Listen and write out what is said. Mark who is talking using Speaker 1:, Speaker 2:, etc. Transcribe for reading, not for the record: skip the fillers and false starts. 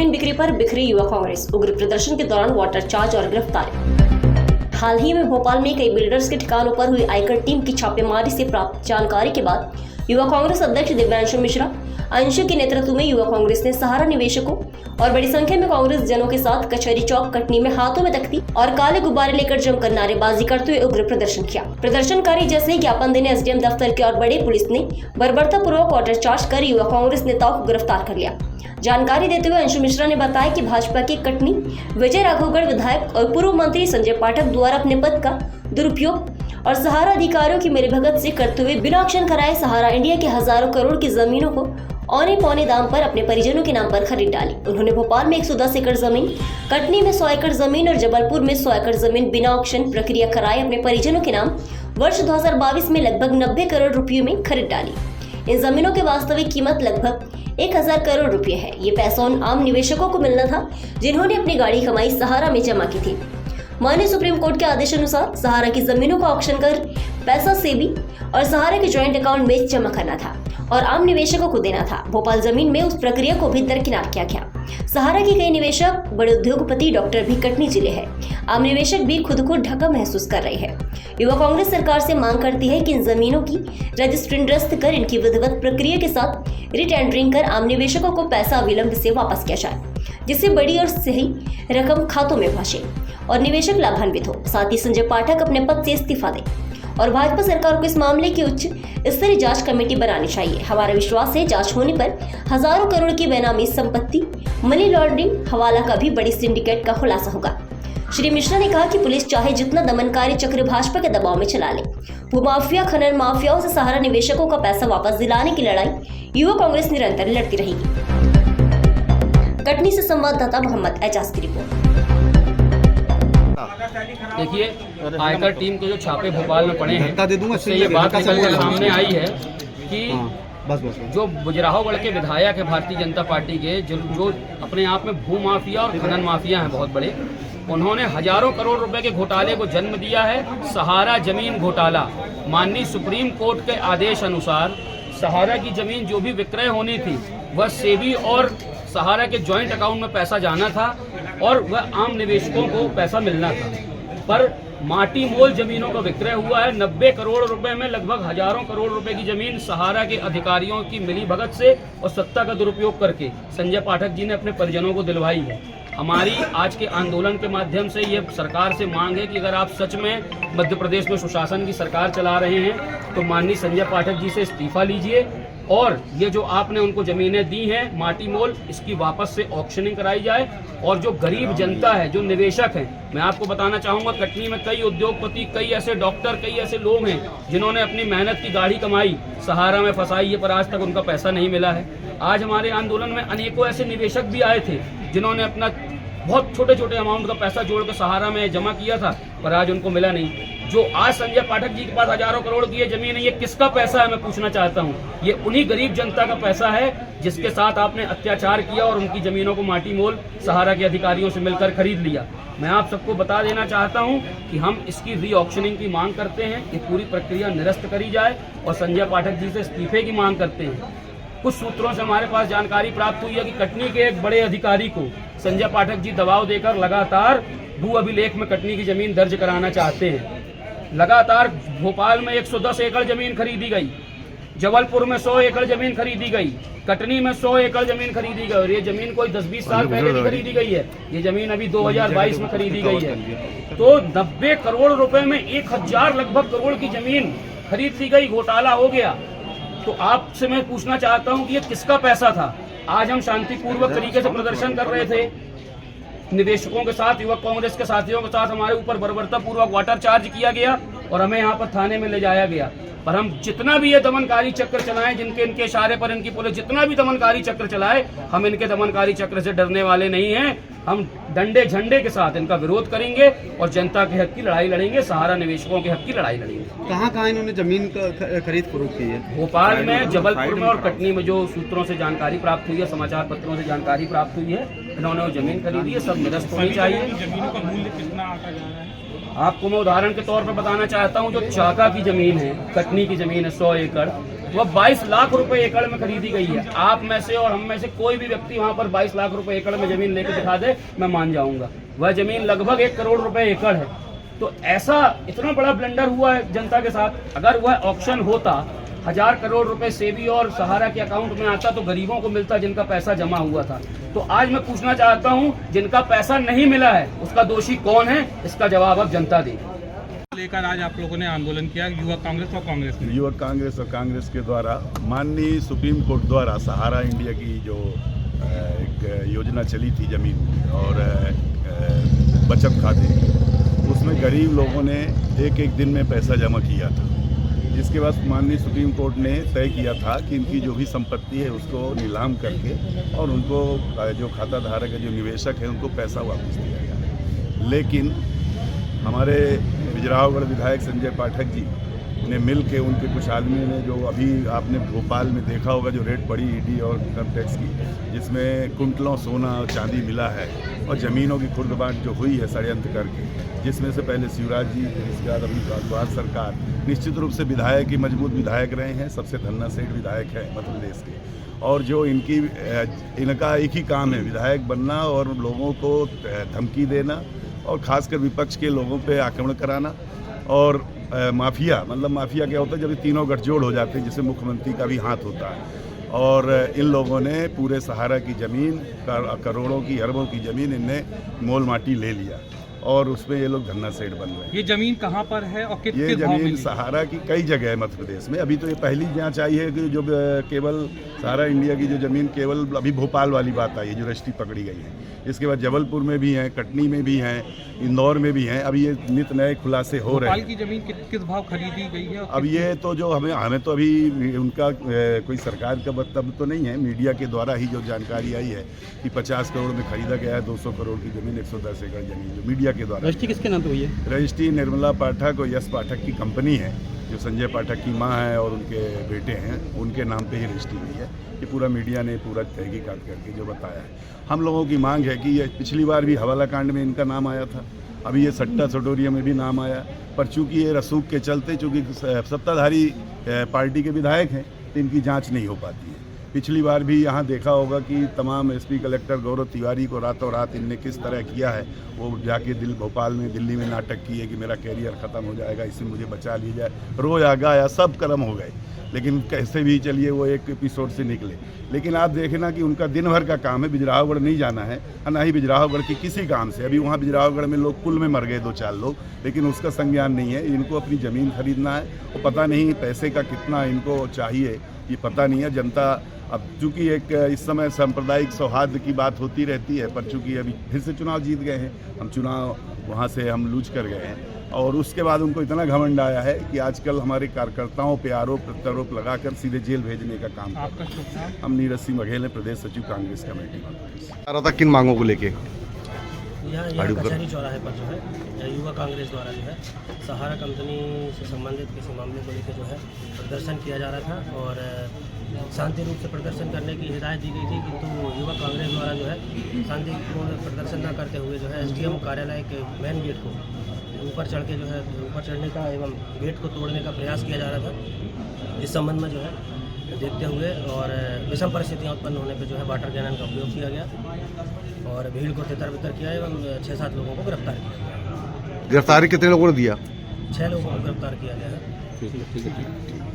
Speaker 1: जमीन बिक्री पर बिखरी युवा कांग्रेस, उग्र प्रदर्शन के दौरान वाटर चार्ज और गिरफ्तारी। हाल ही में भोपाल में कई बिल्डर्स के ठिकानों पर हुई आयकर टीम की छापेमारी से प्राप्त जानकारी के बाद युवा कांग्रेस अध्यक्ष दिव्यांशु मिश्रा अंशु के नेतृत्व में युवा कांग्रेस ने सहारा निवेशकों और बड़ी संख्या में कांग्रेस जनों के साथ कचहरी चौक कटनी में हाथों में तख्ती और काले गुब्बारे लेकर जमकर नारेबाजी करते हुए उग्र प्रदर्शन किया। प्रदर्शनकारी जैसे ही ज्ञापन देने एसडीएम दफ्तर के और बड़े पुलिस ने बर्बरतापूर्वक वाटर चार्ज कर युवा कांग्रेस नेताओं को गिरफ्तार कर लिया। जानकारी देते हुए अंशु मिश्रा ने बताया कि भाजपा के कटनी विजय राघवगढ़ विधायक और पूर्व मंत्री संजय पाठक द्वारा अपने पद का दुरुपयोग और सहारा अधिकारियों की मिलीभगत से करते हुए बिना ऑक्शन कराए सहारा इंडिया के हजारों करोड़ की जमीनों को औने पौने दाम पर अपने परिजनों के नाम पर खरीद डाली। उन्होंने भोपाल में 110 एकड़ जमीन, कटनी में 100 एकड़ जमीन और जबलपुर में 100 एकड़ जमीन बिना ऑक्शन प्रक्रिया कराए अपने परिजनों के नाम वर्ष 2022 में लगभग 90 करोड़ रुपयों में खरीद डाली। इन जमीनों की वास्तविक कीमत लगभग 1000 करोड़ रुपए है। ये पैसा उन आम निवेशकों को मिलना था जिन्होंने अपनी गाड़ी कमाई सहारा में जमा की थी। माननीय सुप्रीम कोर्ट के आदेश अनुसार सहारा की जमीनों का ऑक्शन कर पैसा सेबी और सहारा के ज्वाइंट अकाउंट में जमा करना था और आम निवेशकों को देना था। भोपाल जमीन में उस प्रक्रिया को भी दरकिनार किया गया। सहारा के कई निवेशक बड़े उद्योगपति डॉक्टर भी कटनी जिले हैं। आम निवेशक भी खुद को ढका महसूस कर रहे हैं। युवा कांग्रेस सरकार से मांग करती है कि इन जमीनों की रजिस्ट्री निरस्त कर इनकी विधिवत प्रक्रिया के साथ रिटेंडरिंग कर आम निवेशकों को पैसा विलंब से वापस किया जाए, जिससे बड़ी और सही रकम खातों में पहुंचे और निवेशक लाभान्वित हो। साथ ही संजय पाठक अपने पद से इस्तीफा दे और भाजपा सरकार को इस मामले की उच्च स्तरीय जांच कमेटी बनानी चाहिए। हमारा विश्वास है जांच होने पर हजारों करोड़ की बेनामी संपत्ति, मनी लॉन्ड्रिंग, हवाला का भी बड़ी सिंडिकेट का खुलासा होगा। श्री मिश्रा ने कहा कि पुलिस चाहे जितना दमनकारी चक्र भाजपा के दबाव में चला ले, भूमाफिया, खनन माफियाओं से सहारा निवेशकों का पैसा वापस दिलाने की लड़ाई युवा कांग्रेस निरंतर लड़ती रहेगी। कटनी से संवाददाता मोहम्मद एजाज की रिपोर्ट।
Speaker 2: देखिए, आयकर टीम के जो छापे भोपाल में पड़े हैं, उससे ये बात निकल कर सामने आई है कि जो बुजराहोगढ़ के विधायक है भारतीय जनता पार्टी के, जो अपने आप में भूमाफिया और खनन माफिया हैं बहुत बड़े, उन्होंने हजारों करोड़ रुपए के घोटाले को जन्म दिया है। सहारा जमीन घोटाला, माननीय सुप्रीम कोर्ट के आदेश अनुसार सहारा की जमीन जो भी विक्रय होनी थी वह सेबी और सहारा के ज्वाइंट अकाउंट में पैसा जाना था और वह आम निवेशकों को पैसा मिलना था, पर माटी मोल जमीनों का विक्रय हुआ है। 90 करोड़ रुपए में लगभग हजारों करोड़ रुपए की जमीन सहारा के अधिकारियों की मिली भगत से और सत्ता का दुरुपयोग करके संजय पाठक जी ने अपने परिजनों को दिलवाई है। हमारी आज के आंदोलन के माध्यम से ये सरकार से मांग है कि अगर आप सच में मध्य प्रदेश में सुशासन की सरकार चला रहे हैं तो माननीय संजय पाठक जी से इस्तीफा लीजिए और ये जो आपने उनको जमीनें दी हैं माटी मोल, इसकी वापस से ऑक्शनिंग कराई जाए और जो गरीब जनता है, जो निवेशक हैं, मैं आपको बताना चाहूँगा कटनी में कई उद्योगपति, कई ऐसे डॉक्टर, कई ऐसे लोग हैं जिन्होंने अपनी मेहनत की गाड़ी कमाई सहारा में फंसाई है, पर आज तक उनका पैसा नहीं मिला है। आज हमारे आंदोलन में अनेकों ऐसे निवेशक भी आए थे जिन्होंने अपना बहुत छोटे छोटे अमाउंट का पैसा जोड़कर सहारा में जमा किया था, पर आज उनको मिला नहीं। जो आज संजय पाठक जी के पास हजारों करोड़ की ये जमीन है, ये किसका पैसा है मैं पूछना चाहता हूँ। ये उन्हीं गरीब जनता का पैसा है जिसके साथ आपने अत्याचार किया और उनकी जमीनों को माटी मोल सहारा के अधिकारियों से मिलकर खरीद लिया। मैं आप सबको बता देना चाहता हूँ कि हम इसकी री ऑक्शनिंग की मांग करते हैं, ये पूरी प्रक्रिया निरस्त करी जाए और संजय पाठक जी से इस्तीफे की मांग करते हैं। कुछ सूत्रों से हमारे पास जानकारी प्राप्त हुई है कि कटनी के एक बड़े अधिकारी को संजय पाठक जी दबाव देकर लगातार भू अभिलेख में कटनी की जमीन दर्ज कराना चाहते हैं। लगातार भोपाल में 110 एकड़ जमीन खरीदी गई, जबलपुर में 100 एकड़ जमीन खरीदी गई, कटनी में 100 एकड़ जमीन खरीदी गई और ये जमीन कोई 10-20 साल पहले नहीं खरीदी गई है, ये जमीन अभी 2022 में खरीदी गई है। तो 90 करोड़ रुपए में 1000 लगभग करोड़ की जमीन खरीद ली गई, घोटाला हो गया। तो आपसे मैं पूछना चाहता हूं कि ये किसका पैसा था। आज हम शांतिपूर्वक तरीके से प्रदर्शन कर रहे थे, निवेशकों के साथ, युवक कांग्रेस के साथियों के साथ हमारे ऊपर बर्बरतापूर्वक वाटर चार्ज किया गया और हमें यहाँ पर थाने में ले जाया गया। पर हम जितना भी ये दमनकारी चक्र चलाएं, जिनके इनके इशारे पर इनकी पुलिस जितना भी दमनकारी चक्र चलाए, हम इनके दमनकारी चक्र से डरने वाले नहीं हैं। हम डंडे झंडे के साथ इनका विरोध करेंगे और जनता के हक की लड़ाई लड़ेंगे, सहारा निवेशकों के हक की लड़ाई लड़ेंगे।
Speaker 3: कहाँ इन्होंने जमीन खरीद फरोख्त की है?
Speaker 2: भोपाल में, जबलपुर में और कटनी में जो सूत्रों से जानकारी प्राप्त हुई है, समाचार पत्रों से जानकारी प्राप्त हुई है, इन्होंने वो जमीन खरीदी है। सब निरस्त होनी चाहिए।
Speaker 4: जमीनों का मूल्य कितना आता जा रहा है?
Speaker 2: आपको मैं उदाहरण के तौर पर बताना चाहता हूं, जो चाका की जमीन है, कटनी की जमीन है 100 एकड़, वह 22 लाख रुपए एकड़ में खरीदी गई है। आप में से और हम में से कोई भी व्यक्ति वहां पर 22 लाख रुपए एकड़ में जमीन लेकर दिखा दे, मैं मान जाऊंगा। वह जमीन लगभग 1 करोड़ रुपए एकड़ है। तो ऐसा इतना बड़ा ब्लंडर हुआ है जनता के साथ। अगर वह ऑक्शन होता 1000 करोड़ रुपए सेबी और सहारा के अकाउंट में आता तो गरीबों को मिलता जिनका पैसा जमा हुआ था। तो आज मैं पूछना चाहता हूं, जिनका पैसा नहीं मिला है उसका दोषी कौन है, इसका जवाब अब जनता देगी।
Speaker 4: लेकर आज आप लोगों ने आंदोलन किया, युवा कांग्रेस और कांग्रेस ने।
Speaker 5: युवक कांग्रेस और कांग्रेस के द्वारा माननीय सुप्रीम कोर्ट द्वारा सहारा इंडिया की जो एक योजना चली थी जमीन और बचत खाते की, उसमें गरीब लोगों ने एक दिन में पैसा जमा किया था, जिसके बाद माननीय सुप्रीम कोर्ट ने तय किया था कि इनकी जो भी संपत्ति है उसको नीलाम करके और उनको जो खाता धारक है, जो निवेशक है, उनको पैसा वापस दिया गया। लेकिन हमारे बिजरावगढ़ विधायक संजय पाठक जी ने मिल के उनके कुछ आदमियों ने, जो अभी आपने भोपाल में देखा होगा जो रेड पड़ी ईडी और इनकम टैक्स की, जिसमें कुंटलों सोना और चांदी मिला है और ज़मीनों की खुर्द-बांट जो हुई है षड्यंत्र करके, जिसमें से पहले शिवराज जी, इसके बाद अभी भारत सरकार, निश्चित रूप से विधायक ही मजबूत विधायक रहे हैं, सबसे धन्ना सेठ विधायक है मध्य प्रदेश के। और जो इनका एक ही काम है विधायक बनना और लोगों को धमकी देना और ख़ासकर विपक्ष के लोगों पे आक्रमण कराना। और माफिया, मतलब माफिया क्या होता है, जब ये तीनों गठजोड़ हो जाते हैं, जिससे मुख्यमंत्री का भी हाथ होता है। और इन लोगों ने पूरे सहारा की ज़मीन, करोड़ों की अरबों की ज़मीन इनने मोल माटी ले लिया और उसमें ये लोग धन्ना सेठ बन रहे हैं।
Speaker 4: ये जमीन कहाँ पर है और किस
Speaker 5: ये
Speaker 4: भाव में
Speaker 5: जमीन
Speaker 4: मिली?
Speaker 5: सहारा की कई जगह है मध्य प्रदेश में। अभी तो ये पहली जांच आई है कि जो केवल सहारा इंडिया की जो ज़मीन केवल अभी भोपाल वाली बात आई है जो रजिस्ट्री पकड़ी गई है। इसके बाद जबलपुर में भी हैं, कटनी में भी हैं, इंदौर में भी हैं। अभी ये नित नए खुलासे हो रहे हैं।
Speaker 4: भोपाल की जमीन किस भाव खरीदी गई है?
Speaker 5: अब ये तो जो हमें तो अभी उनका कोई सरकार का वक्तव्य तो नहीं है, मीडिया के द्वारा ही जो जानकारी आई है कि 50 करोड़ में खरीदा गया है 200 करोड़ की ज़मीन, 110 एकड़ ज़मीन, जो मीडिया के द्वारा।
Speaker 3: रजिस्ट्री किसके नाम पे हुई है?
Speaker 5: रजिस्ट्री निर्मला पाठक और यश पाठक की कंपनी है, जो संजय पाठक की मां है और उनके बेटे हैं, उनके नाम पे ही रजिस्ट्री हुई है। ये पूरा मीडिया ने पूरा तहकीकात करके जो बताया है। हम लोगों की मांग है कि ये पिछली बार भी हवाला कांड में इनका नाम आया था, अभी ये सट्टा सटोरिया में भी नाम आया, पर चूंकि ये रसूख के चलते, चूंकि सत्ताधारी पार्टी के विधायक हैं, तो इनकी जाँच नहीं हो पाती है। पिछली बार भी यहाँ देखा होगा कि तमाम एसपी कलेक्टर गौरव तिवारी को रातों रात इनने किस तरह किया है। वो जाके भोपाल में, दिल्ली में नाटक किए कि मेरा कैरियर ख़त्म हो जाएगा, इससे मुझे बचा लिया जाए, रोज आगा आया, सब कर्म हो गए। लेकिन कैसे भी चलिए वो एक एपिसोड से निकले। लेकिन आप देखना कि उनका दिन भर का काम है, बिजरावगढ़ नहीं जाना है, ना ही बिजरावगढ़ की किसी काम से। अभी वहाँ बिजरावगढ़ में लोग पुल में मर गए 2-4 लोग, लेकिन उसका संज्ञान नहीं है। इनको अपनी ज़मीन खरीदना है और पता नहीं पैसे का कितना इनको चाहिए, ये पता नहीं है। जनता अब चूँकि एक इस समय सांप्रदायिक सौहार्द की बात होती रहती है, पर चूँकि अभी फिर से चुनाव जीत गए हैं, हम चुनाव वहाँ से हम लूज कर गए हैं और उसके बाद उनको इतना घमंड आया है कि आजकल हमारे कार्यकर्ताओं पे आरोप प्रत्यारोप लगाकर सीधे जेल भेजने का काम
Speaker 4: आपका शुभ नाम?
Speaker 5: हम नीरज सिंह बघेल हैं, प्रदेश सचिव कांग्रेस कमेटी।
Speaker 3: आ रहा था किन मांगों को लेके?
Speaker 6: यहाँ कचहरी चौराहे पर जो है युवा कांग्रेस द्वारा जो है सहारा कंपनी से संबंधित किसी मामले को लेकर जो है प्रदर्शन किया जा रहा था और शांति रूप से प्रदर्शन करने की हिदायत दी गई थी, किंतु युवा कांग्रेस द्वारा जो है शांतिपूर्ण प्रदर्शन न करते हुए जो है एसडीएम कार्यालय के मेन गेट को ऊपर चढ़ के जो है ऊपर चढ़ने का एवं गेट को तोड़ने का प्रयास किया जा रहा था। इस संबंध में जो है देखते हुए और विषम परिस्थितियाँ उत्पन्न होने पर जो है वाटर कैनन का उपयोग किया गया और भीड़ को तितर-बितर किया एवं 6-7 लोगों को गिरफ्तार किया गया।
Speaker 3: गिरफ्तारी कितने लोगों ने दिया?
Speaker 6: 6 लोगों को गिरफ्तार किया गया है।
Speaker 3: ठीक है।